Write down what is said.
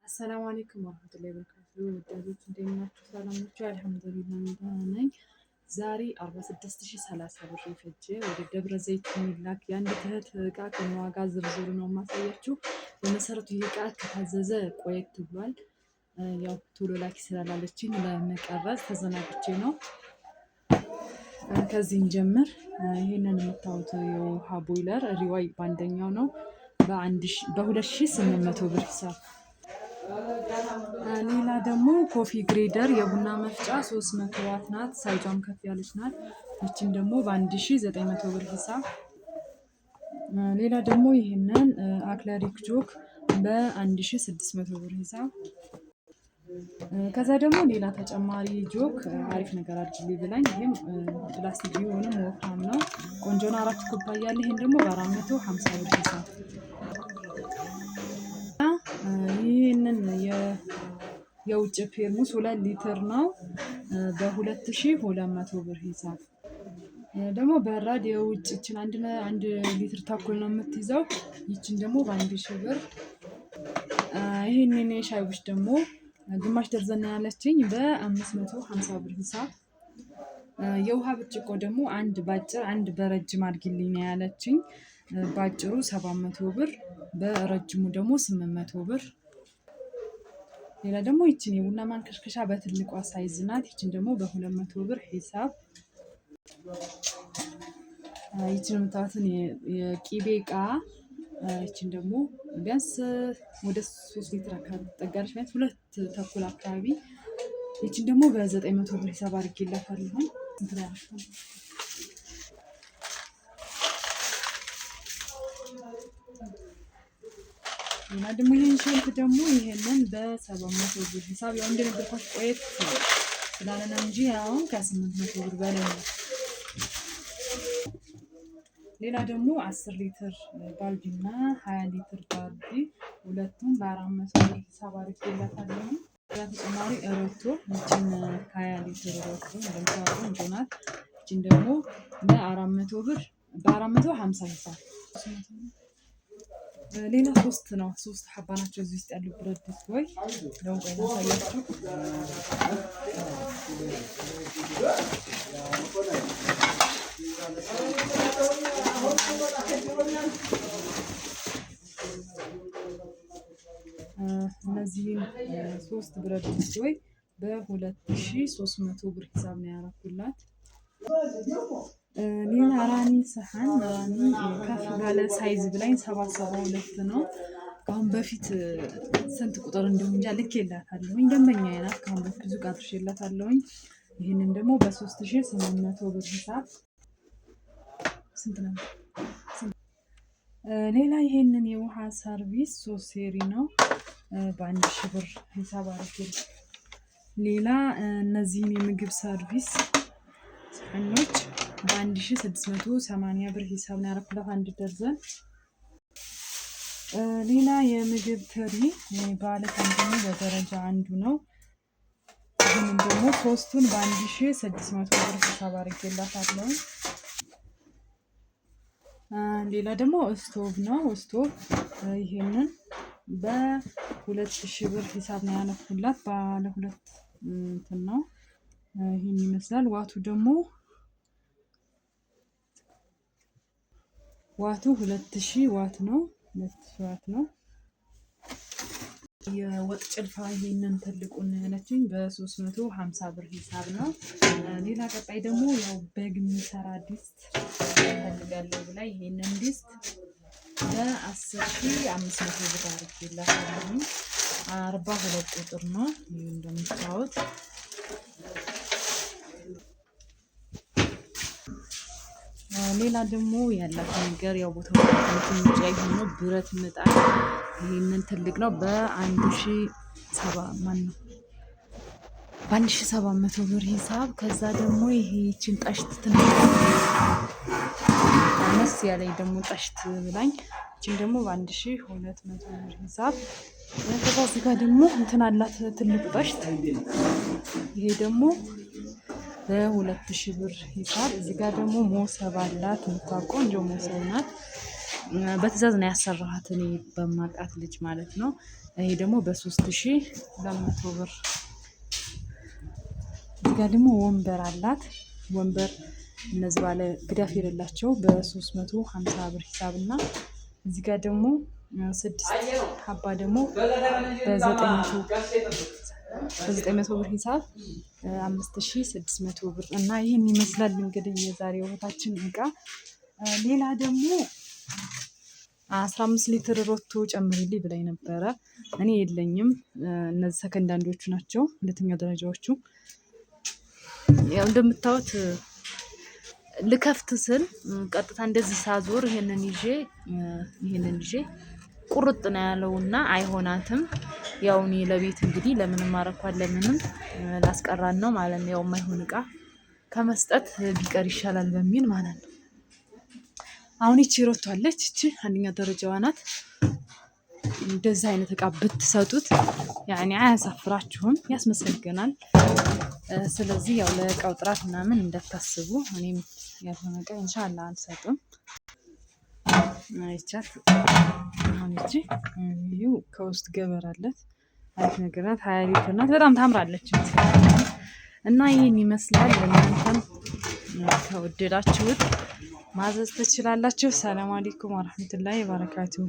አሰላሙ አለይኩም ወራህመቱላሂ ወበረካቱ። ወዳጆች እንዴት ናችሁ? ሰላም ናችሁ? አልሐምዱሊላህ ደህና ነኝ። ዛሬ 46030 ብር የፈጀ ወደ ደብረ ዘይት የሚላክ የአንድ እህት እቃ ከነዋጋ ዝርዝሩ ነው የማሳያችሁ። በመሰረቱ ይህ እቃ ከታዘዘ ቆየት ብሏል። ያው ቶሎ ላኪ ስላላለችኝ ለመቀረጽ ተዘናግቼ ነው። ከዚህ እንጀምር። ይሄንን የምታዩት የውሃ ቦይለር ሪዋይ በአንደኛው ነው በ2800 ብር ሂሳብ። ሌላ ደግሞ ኮፊ ግሬደር የቡና መፍጫ 300 ዋት ናት። ሳይዟም ከፍ ያለች ናት። ይችን ደግሞ በ1900 ብር ሂሳብ። ሌላ ደግሞ ይህንን አክለሪክ ጆክ በ1600 ብር ሂሳብ። ከዛ ደግሞ ሌላ ተጨማሪ ጆክ አሪፍ ነገር አድርግልኝ ብላኝ፣ ይህም ፕላስቲክ ቢሆንም ወፍራም ነው፣ ቆንጆ ነው። 4 ኩባያ ያለ። ይህን ደግሞ በ450 ብር ሂሳብ። ይህንን የውጭ ፔርሙስ 2 ሊትር ነው በ2200 ብር ሂሳብ። ደግሞ በራድ የውጭ ይችን 1 ሊትር ተኩል ነው የምትይዘው። ይችን ደግሞ በ1000 ብር። ይህንን የሻይ ደግሞ ግማሽ ደርዘን ያለችኝ በ550 ብር ሂሳብ። የውሃ ብርጭቆ ደግሞ 1 ባጭር 1 በረጅም አድርጊልኝ ያለችኝ። ባጭሩ 700 ብር፣ በረጅሙ ደግሞ 800 ብር። ሌላ ደግሞ ይችን የቡና ማንከሽከሻ በትልቋ ሳይዝ ናት። ይችን ደግሞ በ200 ብር ሂሳብ። ይችን የምታዩትን የቂቤ እቃ፣ ይችን ደግሞ ቢያንስ ወደ 3 ሊትር አካባቢ ትጠጋለች፣ ቢያንስ 2 ተኩል አካባቢ። ይችን ደግሞ በ900 ብር ሂሳብ አድርጌላታለሁ። እና ደግሞ ይሄን ሸልፍ ደግሞ ይሄንን በ700 ብር ሂሳብ። ያው እንደነገርኳችሁ ቆየት ስላለ ነው እንጂ አሁን ከ800 ብር በላይ ነው። ሌላ ደግሞ 10 ሊትር ባልዲ እና 20 ሊትር ባልዲ ሁለቱም በ400 ብር ሂሳብ አድርጌላታለሁ። ተጨማሪ ሮቶ፣ ይችን 20 ሊትር ሮቶ እንደምታውቁ ቆንጆ ናት። ይችን ደግሞ በ400 ብር በ450 ሂሳብ። ሌላ 3 ሀባ ናቸው እዚህ ውስጥ ያሉ ብረት ድስት ወይ ነው ያሳያችሁ። እነዚህን 3 ብረት ድስት ወይ በ2300 ብር ሂሳብ ነው ያረኩላት። ሌላ ራኒ ሰሃን፣ ራኒ ከፍ ባለ ሳይዝ ብላኝ 772 ነው። ከአሁን በፊት ስንት ቁጥር እንደሆነ እንጃ ልኬላታለሁኝ። ደንበኛ ናት። ከአሁን በፊት ብዙ ቃጥሼላታለሁኝ። ይህንን ደግሞ በ3800 ብር ሂሳብ። ስንት ነው? ሌላ ይሄንን የውሃ ሰርቪስ 3 ሴሪ ነው በ1000 ብር ሂሳብ አድርጌ። ሌላ እነዚህን የምግብ ሰርቪስ ሳህኖች በ1680 ብር ሂሳብ ነው ያደረኩላት 1 ደርዘን። ሌላ የምግብ ትሪ ባለ አንደኛ በደረጃ አንዱ ነው። ይህንን ደግሞ 3ቱን በ1600 ብር ሂሳብ አድርጌላታለሁ። ሌላ ደግሞ ስቶቭ ነው። ስቶቭ ይሄንን በ2000 ብር ሂሳብ ነው ያነኩላት። ባለ 2 እንትን ነው። ይሄን ይመስላል። ዋቱ 2000 ዋት ነው። 2000 ዋት ነው። የወጥ ጭልፋ ይሄንን ትልቁን ያለችኝ በ350 ብር ሂሳብ ነው። ሌላ ቀጣይ ደግሞ ያው በግ የሚሰራ ዲስት ፈልጋለሁ ብላ ይሄንን ዲስት በ10500 ብር አድርጌላታለሁ። 42 ቁጥር ነው። ይሄ እንደምታዩት። ሌላ ደግሞ ያላት ነገር ያው ቦታው ትንሽ ያየነው ብረት ምጣድ ይሄንን ትልቅ ነው በ1700 ብር ሂሳብ። ከዛ ደግሞ ይሄችን ጠሽት ትንሽ ያለኝ ደግሞ ጠሽት ብላኝ ይችን ደግሞ በ1200 ብር ሂሳብ። ከዛ እዚህ ጋር ደግሞ እንትን አላት ትልቁ ጠሽት። ይሄ ደግሞ በ2000 ብር ሂሳብ። እዚህ ጋር ደግሞ ሞሰብ አላት። ቆንጆ ሞሰብ ናት። በትዕዛዝ ነው ያሰራኋት እኔ በማውቃት ልጅ ማለት ነው። ይሄ ደግሞ በ3200 ብር። እዚህ ጋር ደግሞ ወንበር አላት። ወንበር እነዚህ ባለ ግዳፍ የሌላቸው በ350 ብር ሂሳብ እና እዚህ ጋር ደግሞ 6 ሀባ ደግሞ በ900 ብር ሂሳብ 5600 ብር እና ይህን ይመስላል እንግዲህ የዛሬው እህታችን እቃ። ሌላ ደግሞ 15 ሊትር ሮቶ ጨምሪልኝ ብላኝ ነበረ። እኔ የለኝም። እነዚህ ሰከንዳንዶቹ ናቸው፣ ሁለተኛ ደረጃዎቹ። ያው እንደምታዩት ልከፍት ስል ቀጥታ እንደዚህ ሳዞር ይሄንን ይዤ ቁርጥ ነው ያለውና አይሆናትም። ያው እኔ ለቤት እንግዲህ ለምንም አረኳት ለምንም ላስቀራን ነው ማለት ነው። ያው የማይሆን እቃ ከመስጠት ቢቀር ይሻላል በሚል ማለት ነው። አሁን ይቺ ሮቶ አለች። ይቺ አንደኛ ደረጃዋ ናት። እንደዚህ አይነት እቃ ብትሰጡት ያኔ አያሳፍራችሁም፣ ያስመሰግናል። ስለዚህ ያው ለእቃው ጥራት ምናምን እንዳታስቡ። እኔም ያልሆነ እቃ ኢንሻአላህ አልሰጥም። አይቻት አሁን እቺ ይኸው ከውስጥ ገበር አለት። አሪፍ ነገር ናት። 20 ሊትር ናት። በጣም ታምራለች እና ይህን ይመስላል። እናንተም ከወደዳችሁት ማዘዝ ትችላላችሁ። ሰላም አለይኩም ወራህመቱላሂ ወበረካቱሁ።